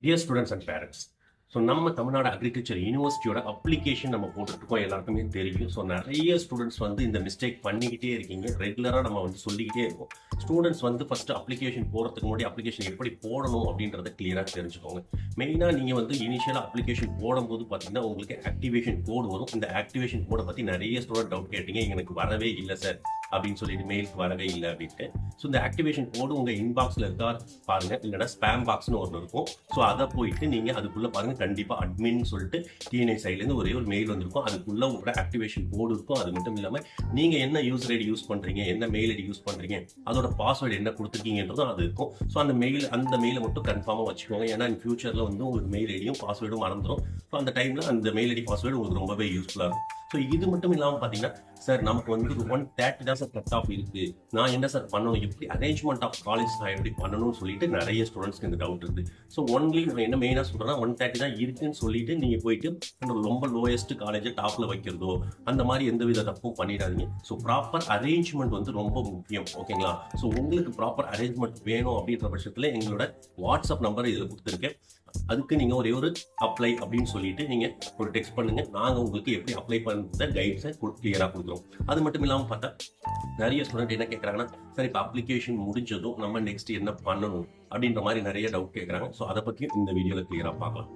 Dear students and parents, so நம்ம Tamil Nadu agriculture யூனிவர்சிட்டியோட application நம்ம போட்டுருக்கோம், எல்லாருக்குமே தெரியும். ஸோ நிறைய ஸ்டூடெண்ட்ஸ் வந்து இந்த மிஸ்டேக் பண்ணிக்கிட்டே இருக்கீங்க. ரெகுலராக நம்ம வந்து சொல்லிக்கிட்டே இருக்கோம். ஸ்டூடெண்ட்ஸ் வந்து ஃபஸ்ட்டு அப்ளிகேஷன் போகிறதுக்கு முன்னாடி அப்ளிகேஷன் எப்படி போடணும் அப்படின்றத கிளியராக தெரிஞ்சுக்கோங்க. மெயினாக நீங்கள் வந்து இனிஷியலாக அப்ளிகேஷன் போடும்போது பார்த்தீங்கன்னா உங்களுக்கு ஆக்டிவேஷன் கோடு வரும். இந்த ஆக்டிவேஷன் கோடை பற்றி நிறைய ஸ்டூடெண்ட் டவுட் கேட்டீங்க, எனக்கு வரவே இல்லை சார் அப்படின்னு சொல்லிட்டு, மெயிலுக்கு வரவே இல்லை அப்படின்ட்டு. ஸோ இந்த ஆக்டிவேஷன் கோடு உங்கள் இன்பாக்ஸில் இருக்கா பாருங்க, இல்லைன்னா ஸ்பேம் பாக்ஸ்னு ஒன்று இருக்கும். ஸோ அதை போயிட்டு நீங்கள் அதுக்குள்ளே பாருங்கள், கண்டிப்பாக அட்மின் சொல்லிட்டு டிஎன்ஐ சைட்லேருந்து ஒரே ஒரு மெயில் வந்திருக்கும். அதுக்குள்ளே உங்களோட ஆக்டிவேஷன் கோடு இருக்கும். அது மட்டும் இல்லாமல் நீங்கள் என்ன யூசர் ஐடி யூஸ் பண்ணுறீங்க, என்ன மெயில் ஐடி யூஸ் பண்ணுறீங்க, அதோட பாஸ்வேர்டு என்ன கொடுத்துருக்கீங்கன்றதும் அது இருக்கும். ஸோ அந்த மெயிலை மட்டும் கன்ஃபார்மாக வச்சுக்கோங்க. ஏன்னா இன் ஃபியூச்சரில் வந்து உங்களுக்கு மெயில் ஐடியும் பாஸ்வேர்டும் மறந்துடும். ஸோ அந்த டைமில் அந்த மெயில் ஐடி பாஸ்வேர்டு உங்களுக்கு ரொம்பவே யூஸ்ஃபுல்லாக இருக்கும். ஸோ இது மட்டும் இல்லாமல் பார்த்தீங்கன்னா, சார் நமக்கு வந்து 130 தான் சார் கட் ஆஃப் இருக்குது, நான் என்ன சார் பண்ணணும், எப்படி அரேஞ்ச்மெண்ட் ஆஃப் காலேஜ் நான் எப்படி பண்ணணும்னு சொல்லிட்டு நிறைய ஸ்டூடெண்ட்ஸ்க்கு இந்த டவுட் இருக்குது. ஸோ ஒன்லி நான் என்ன மெயினாக சொல்கிறேன்னா, 130 தான் இருக்குன்னு சொல்லிட்டு நீங்கள் போயிட்டு ரொம்ப லோயஸ்ட் காலேஜை டாப்பில் வைக்கிறதோ அந்த மாதிரி எந்த வித தப்பும் பண்ணிடாதீங்க. ஸோ ப்ராப்பர் அரேஞ்ச்மெண்ட் வந்து ரொம்ப முக்கியம், ஓகேங்களா? ஸோ உங்களுக்கு ப்ராப்பர் அரேஞ்ச்மெண்ட் வேணும் அப்படின்ற பட்சத்தில் எங்களோட வாட்ஸ்அப் நம்பர் இதில் கொடுத்துருக்கேன். அதுக்கு நீங்கள் ஒரே ஒரு அப்ளை அப்படின்னு சொல்லிட்டு நீங்கள் ஒரு டெக்ஸ்ட் பண்ணுங்கள். நாங்கள் உங்களுக்கு எப்படி அப்ளை பண்ணுற கைட்ஸை கிளியராக கொடுக்குறோம். அது மட்டும் இல்லாமல் பார்த்தா நிறைய ஸ்டூடெண்ட் என்ன கேட்குறாங்கன்னா, சார் இப்போ அப்ளிகேஷன் முடிஞ்சதும் நம்ம நெக்ஸ்ட் என்ன பண்ணணும் அப்படின்ற மாதிரி நிறைய டவுட் கேட்குறாங்க. ஸோ அதை பற்றியும் இந்த வீடியோவில் கிளியராக பார்க்கலாம்.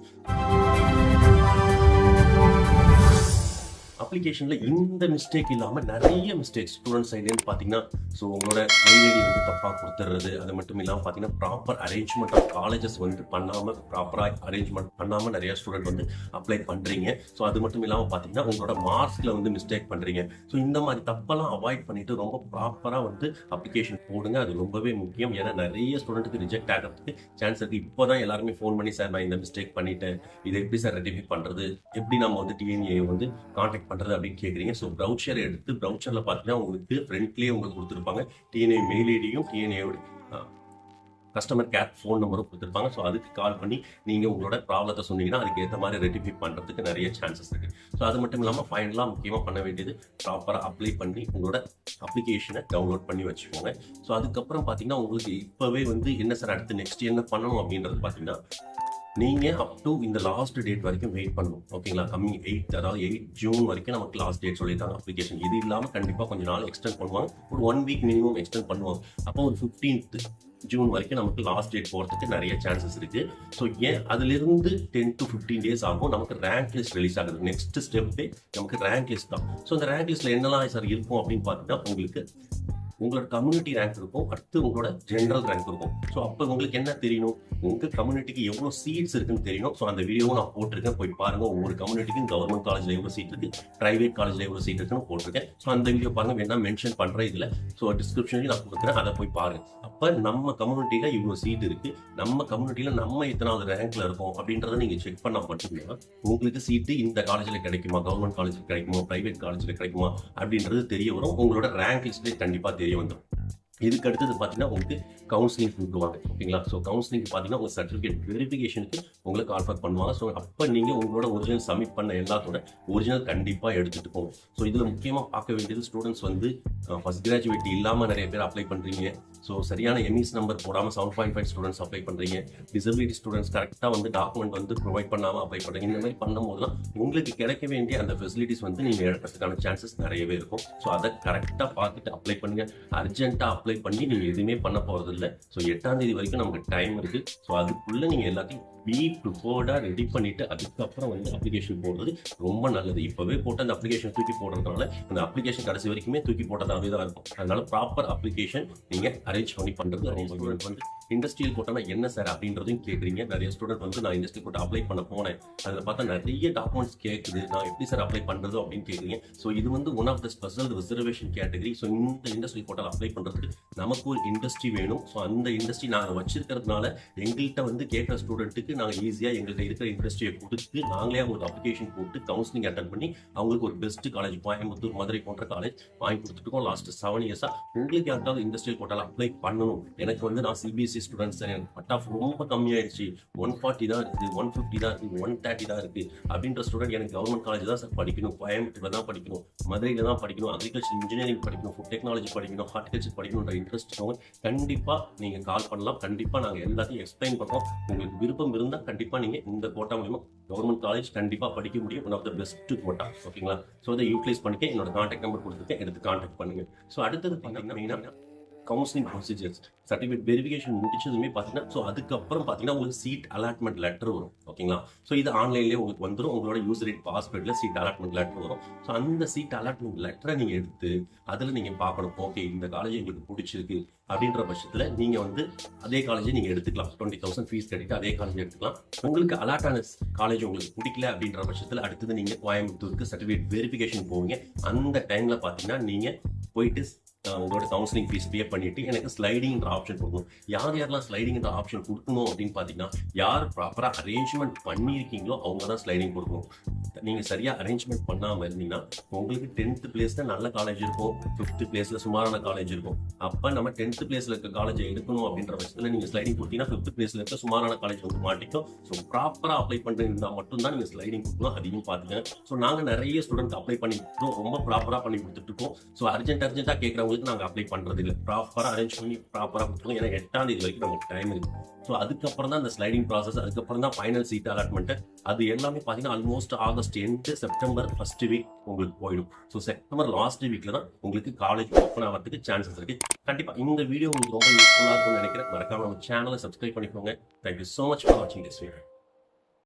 அப்ளிகேஷனில் இந்த மிஸ்டேக் இல்லாமல் நிறைய மிஸ்டேக்ஸ் ஸ்டூடெண்ட் சைட்லேருந்து பார்த்தீங்கன்னா, ஸோ உங்களோட மெயில் ஐடி வந்து தப்பாக கொடுத்துறது, அது மட்டும் இல்லாமல் பார்த்தீங்கன்னா ப்ராப்பர் அரேஞ்ச்மெண்ட் ஆஃப் காலேஜஸ் வந்து பண்ணாமல், ப்ராப்பராக அரேஞ்ச்மெண்ட் பண்ணாமல் நிறைய ஸ்டூடெண்ட் வந்து அப்ளை பண்ணுறீங்க. ஸோ அது மட்டும் இல்லாமல் பார்த்தீங்கன்னா உங்களோட மார்க்ஸில் வந்து மிஸ்டேக் பண்ணுறீங்க. ஸோ இந்த மாதிரி தப்பெல்லாம் அவாய்ட் பண்ணிவிட்டு ரொம்ப ப்ராப்பராக வந்து அப்ளிகேஷன் போடுங்க. அது ரொம்பவே முக்கியம். ஏன்னா நிறைய ஸ்டூடெண்ட்டுக்கு ரிஜெக்ட் ஆகிறதுக்கு சான்ஸ் இருக்குது. இப்போ தான் எல்லாருமே ஃபோன் பண்ணி, சார் நான் இந்த மிஸ்டேக் பண்ணிட்டேன், இதை எப்படி சார் ரெட்டிஃபை பண்ணுறது, எப்படி நம்ம வந்து டிஎன்ஏ வந்து கான்டாக்ட் பண்ணுறது அப்படின்னு கேட்குறீங்க. ஸோ ப்ரௌச்சர் எடுத்து ப்ரௌச்சரில் பார்த்தீங்கன்னா உங்களுக்கு ஃப்ரண்ட்லேயே உங்களுக்கு கொடுத்துருப்பாங்க டிஎன்ஏ மெயில் ஐடியும் டிஎன்ஏயோட கஸ்டமர் கேர் ஃபோன் நம்பரும் கொடுத்துருப்பாங்க. ஸோ அதுக்கு கால் பண்ணி நீங்கள் உங்களோட ப்ராப்ளத்தை சொன்னீங்கன்னா அதுக்கு ஏற்ற மாதிரி ரெட்டிஃபை பண்ணுறதுக்கு நிறைய சான்சஸ் இருக்குது. ஸோ அது மட்டும் இல்லாமல் ஃபைனலாக முக்கியமாக பண்ண வேண்டியது ப்ராப்பராக அப்ளை பண்ணி உங்களோட அப்ளிகேஷனை டவுன்லோட் பண்ணி வச்சுக்கோங்க. ஸோ அதுக்கப்புறம் பார்த்தீங்கன்னா உங்களுக்கு இப்போவே வந்து என்ன சார் அடுத்து நெக்ஸ்ட் என்ன பண்ணணும் அப்படின்றது பார்த்தீங்கன்னா, நீங்கள் அப் டு இந்த லாஸ்ட் டேட் வரைக்கும் வெயிட் பண்ணணும், ஓகேங்களா? கம்மிங் 8, அதாவது 8 ஜூன் வரைக்கும் நமக்கு லாஸ்ட் டேட் சொல்லியிருக்காங்க அப்ளிகேஷன். இது இல்லாமல் கண்டிப்பாக கொஞ்சம் நாள் எக்ஸ்டெண்ட் பண்ணுவாங்க, ஒரு 1 வீக் மினிமம் எக்ஸ்டெண்ட் பண்ணுவாங்க. அப்போ ஒரு 15th ஜூன் வரைக்கும் நமக்கு லாஸ்ட் டேட் போகிறதுக்கு நிறைய சான்சஸ் இருக்குது. ஸோ ஏன் அதிலிருந்து 10 to 15 days ஆகும் நமக்கு ரேங்க் லிஸ்ட் ரிலீஸ் ஆகுது. நெக்ஸ்ட் ஸ்டெப்பே நமக்கு ரேங்க் லிஸ்ட் தான். ஸோ இந்த ரேங்க் லிஸ்ட்டில் என்னெல்லாம் சார் இருக்கும் அப்படின்னு பார்த்தீங்கன்னா, உங்களுக்கு உங்களோட கம்யூனிட்டி ரேங்க் இருக்கும், அடுத்து உங்களோட ஜென்ரல் ரேங்க் இருக்கும். ஸோ அப்போ உங்களுக்கு என்ன தெரியணும், உங்கள் கம்யூனிட்டிக்கு எவ்வளோ சீட்ஸ் இருக்குன்னு தெரியணும். ஸோ அந்த வீடியோவும் நான் போட்டிருக்கேன், போய் பாருங்கள். ஒவ்வொரு கம்யூனிட்டிக்கும் கவர்மெண்ட் காலேஜில் எவ்வளோ சீட் இருக்குது, ப்ரைவேட் காலேஜில் எவ்வளோ சீட் இருக்குன்னு போட்டிருக்கேன். ஸோ அந்த வீடியோ பாருங்கள், வேணா மென்ஷன் பண்ணுறேன் இதில். ஸோ டிஸ்கிரிப்ஷன்லையும் நான் கொடுக்குறேன், அதை போய் பாருங்கள். அப்போ நம்ம கம்யூனிட்டியில் இவ்வளோ சீட் இருக்குது, நம்ம கம்யூனிட்டியில் நம்ம எத்தனாவது ரேங்க்ல இருக்கோம் அப்படின்றத நீங்கள் செக் பண்ண மட்டும்தான் உங்களுக்கு சீட்டு இந்த காலேஜில் கிடைக்குமா, கவர்மெண்ட் காலேஜில் கிடைக்குமா, ப்ரைவேட் காலேஜில் கிடைக்குமா அப்படின்றது தெரிய வரும். உங்களோட ரேங்க் லிஸ்ட்லேயே கண்டிப்பாக தெரிய வந்துடும். இதுக்கு அடுத்தது பார்த்தீங்கன்னா உங்களுக்கு கவுன்சிலிங் கூப்பிடுவாங்க, ஓகேங்களா? ஸோ கவுன்சிலிங் பார்த்தீங்கன்னா உங்கள் சர்டிஃபிகேட் வெரிஃபிகேஷனுக்கு உங்களுக்கு ஆல்ஃபர் பண்ணுவாங்க. ஸோ அப்போ நீங்கள் உங்களோட ஒரிஜினல் சப்மிட் பண்ண எல்லாத்தோட ஒரிஜினல் கண்டிப்பாக எடுத்துகிட்டு போகும். ஸோ இதில் முக்கியமாக பார்க்க வேண்டியது, ஸ்டூடெண்ட்ஸ் வந்து ஃபஸ்ட் கிராஜுவேட் இல்லாமல் நிறைய பேர் அப்ளை பண்ணுறீங்க. ஸோ சரியான எம்இஸ் நம்பர் போடாமல் 7.5 ஸ்டூடெண்ட்ஸ் அப்ளை பண்ணுறீங்க. டிசபிலிட்டி ஸ்டூடெண்ட்ஸ் கரெக்டாக வந்து டாக்குமெண்ட் வந்து ப்ரொவைட் பண்ணாமல் அப்ளை பண்ணுறீங்க. இந்த மாதிரி பண்ணும்போதுலாம் உங்களுக்கு கிடைக்க வேண்டிய அந்த ஃபெசிலிட்டிஸ் வந்து நீங்கள் எடுக்கிறதுக்கான சான்சஸ் நிறையவே இருக்கும். ஸோ அதை கரெக்டாக பார்த்துட்டு அப்ளை பண்ணுங்கள். அர்ஜென்ட்டாக அப்ளை பண்ணி நீங்கள் எதுவுமே பண்ண போகிறது இல்லை. ஸோ 8ஆம் தேதி வரைக்கும் நமக்கு டைம் இருக்குது. ஸோ அதுக்குள்ளே நீங்கள் எல்லாத்தையும் ப்ரிஃபர்டாக ரெடி பண்ணிவிட்டு அதுக்கப்புறம் வந்து அப்ளிகேஷன் போடுறது ரொம்ப நல்லது. இப்போவே போட்டு அந்த அப்ளிகேஷன் தூக்கி போடுறதுனால அந்த அப்ளிகேஷன் கடைசி வரைக்குமே தூக்கி போட்டதாகவே தான் இருக்கும். அதனால ப்ராப்பர் அப்ளிகேஷன் நீங்கள் அரேஞ்ச் பண்ணி பண்ணுறது ரொம்ப வந்து. இண்டஸ்ட்ரியல் கோட்டானா என்ன சார் அப்படின்றதையும் கேட்குறீங்க. நிறைய ஸ்டூடெண்ட் வந்து நான் இண்டஸ்ட்ரியல் கோட்டா அப்ளை பண்ண போனேன், அதில் பார்த்தா நிறைய டாக்குமெண்ட்ஸ் கேட்குது, நான் எப்படி சார் அப்ளை பண்ணுறது அப்படின்னு கேட்குறீங்க. ஸோ இது வந்து one of the special reservation category. So இந்த இண்டஸ்ட்ரியல் கோட்டாவில் அப்ளை பண்ணுறதுக்கு நமக்கு ஒரு இண்டஸ்ட்ரி வேணும். ஸோ அந்த இண்டஸ்ட்ரி நாங்கள் வச்சிருக்கிறதுனால எங்கள்கிட்ட வந்து கேட்குற ஸ்டூடெண்ட்டுக்கு நாங்கள் ஈஸியாக எங்கள்கிட்ட இருக்கிற இண்டஸ்ட்ரியை கொடுத்து நாங்களே அவங்களுக்கு அப்ளிகேஷன் போட்டு கவுன்சிலிங் அட்டன் பண்ணி அவங்களுக்கு ஒரு பெஸ்ட் காலேஜ், கோயம்புத்தூர், மதுரை போன்ற காலேஜ் வாங்கி கொடுத்துருக்கோம். லாஸ்ட் 7 இயர்ஸாக. உங்களுக்கு யாருக்காவது இண்டஸ்ட்ரியல் கோட்டாவில் அப்ளை பண்ணணும், எனக்கு வந்து நான் சிபிஎஸ்சி ஸ்டூடெண்ட்ஸ், எனக்கு கட் ஆஃப் ரொம்ப கம்மியாயிடுச்சு, 140 தான் இருக்குது, 150 தான் இருக்குது, 130 தான் இருக்குது அப்படின்ற ஸ்டூடெண்ட், எனக்கு கவர்மெண்ட் காலேஜ் தான் சார் படிக்கணும், கோயம்புத்தூரில் தான் படிக்கணும், மதுரையில் தான் படிக்கணும், அக்ரிகல்ச்சர் இன்ஜினியரிங் படிக்கணும், ஃபுட் டெக்னாலஜி படிக்கணும், ஹார்டிகல்ச்சர் படிக்கணுன்ற இன்ட்ரெஸ்ட் இருக்கவங்க கண்டிப்பாக நீங்கள் கால் பண்ணலாம். கண்டிப்பாக நாங்கள் எல்லாத்தையும் எக்ஸ்பிளைன் பண்ணுறோம். உங்களுக்கு விருப்பம் இருந்தால் கண்டிப்பாக நீங்கள் இந்த கோட்டா மூலிமா கவர்மெண்ட் காலேஜ் கண்டிப்பாக படிக்க முடியும். One of the best quota. ஓகேங்களா? ஸோ அதை யூட்டிலைஸ் பண்ணிக்க என்னோட கான்டாக்ட் நம்பர் கொடுத்துருக்கேன், எடுத்து கான்டாக்ட் பண்ணுங்க. ஸோ அடுத்தது பார்த்தீங்கன்னா மெயினாக கவுன்சிலிங் ப்ரொசீஜர்ஸ், சர்டிஃபிகேட் வெரிஃபிகேஷன் முடிச்சதுமே பார்த்தீங்கன்னா, ஸோ அதுக்கப்புறம் பார்த்தீங்கன்னா உங்களுக்கு சீட் அலாட்மெண்ட் லெட்டர் வரும். ஓகேங்களா? ஸோ இது ஆன்லைன்லேயே உங்களுக்கு வந்துடும். உங்களோட யூசர் ஐடி பாஸ்வேர்டில் சீட் அலாட்மெண்ட் லெட்டர் வரும். ஸோ அந்த சீட் அலாட்மெண்ட் லெட்டரை நீங்கள் எடுத்து அதில் நீங்கள் பார்க்கணும், ஓகே இந்த காலேஜ் எங்களுக்கு பிடிச்சிருக்கு அப்படின்ற பட்சத்தில் நீங்கள் வந்து அதே காலேஜை நீங்கள் எடுத்துக்கலாம். 20,000 ஃபீஸ் கட்டிட்டு அதே காலேஜ் எடுத்துக்கலாம். உங்களுக்கு அலாட்டான காலேஜ் உங்களுக்கு பிடிக்கல அப்படின்ற பட்சத்தில் அடுத்தது நீங்கள் கோயம்புத்தூருக்கு சர்டிஃபிகேட் வெரிஃபிகேஷன் போவீங்க. அந்த டைமில் பார்த்தீங்கன்னா நீங்கள் போயிட்டு உங்களோட கவுன்சிலிங் ஃபீஸ் பே பண்ணிட்டு எனக்கு ஸ்லைடிங்ன்ற ஆப்ஷன் கொடுக்கணும். யாரெல்லாம் ஸ்லைடிங்ன்ற ஆப்ஷன் கொடுக்கணும் அப்படின்னு பார்த்தீங்கன்னா, யார் ப்ராப்பராக அரேஞ்ச்மெண்ட் பண்ணியிருக்கீங்களோ அவங்க தான் ஸ்லைடிங் கொடுக்கணும். நீங்கள் சரியாக அரேஞ்ச்மெண்ட் பண்ணாமல் இருந்தீங்கன்னா உங்களுக்கு 10th பிளேஸில் நல்ல காலேஜ் இருக்கும், 5th பிளேஸில் சுமாரான காலேஜ் இருக்கும். அப்போ நம்ம 10th பிளேஸில் இருக்க காலேஜை எடுக்கணும் அப்படின்ற பட்சத்தில் நீங்கள் ஸ்லைடிங் கொடுத்தீங்கன்னா 5th பிளேஸில் இருக்க சுமாரான காலேஜ் வந்து மாட்டிக்கும். ஸோ ப்ராப்பராக அப்ளை பண்ணிருந்தா மட்டும்தான் நீங்கள் ஸ்லைடிங் கொடுக்கணும். அதையும் பார்த்துங்க. ஸோ நாங்கள் நிறைய ஸ்டூடெண்ட் அப்ளை பண்ணி கொடுத்துருக்கோம், ரொம்ப ப்ராப்பராக பண்ணி கொடுத்துட்ருக்கோம். ஸோ அர்ஜென்ட்டாக கேட்குறவங்களுக்கு நாங்கள் அப்ளை பண்ணுறது இல்லை, ப்ராப்பராக அரேஞ்ச் பண்ணி ப்ராப்பராக கொடுத்துருக்கோம். ஏன்னா 8ஆம் தேதி வரைக்கும் நமக்கு டைம் இருக்குது. ஸோ அதுக்கப்புறம் தான் அந்த ஸ்லைடிங் ப்ராசஸ், அதுக்கப்புறம் தான் ஃபைனல் சீட் அலாட்மெண்ட். அது எல்லாமே பார்த்தீங்கன்னா almost August end, September first week உங்களுக்கு போயிடும். ஸோ செப்டம்பர் லாஸ்ட் வீக்கில் தான் உங்களுக்கு காலேஜ் ஓப்பன் ஆகிறதுக்கு சான்சஸ் இருக்குது. கண்டிப்பாக இந்த வீடியோ உங்களுக்கு ரொம்ப யூஸ்ஃபுல்லாக இருக்கும்னு நினைக்கிறேன். மறக்காம நம்ம சேனலை சப்ஸ்கிரைப் பண்ணிக்கோங்க. தேங்க்யூ ஸோ மச் ஃபார் வாட்சிங் திஸ் வீடியோ.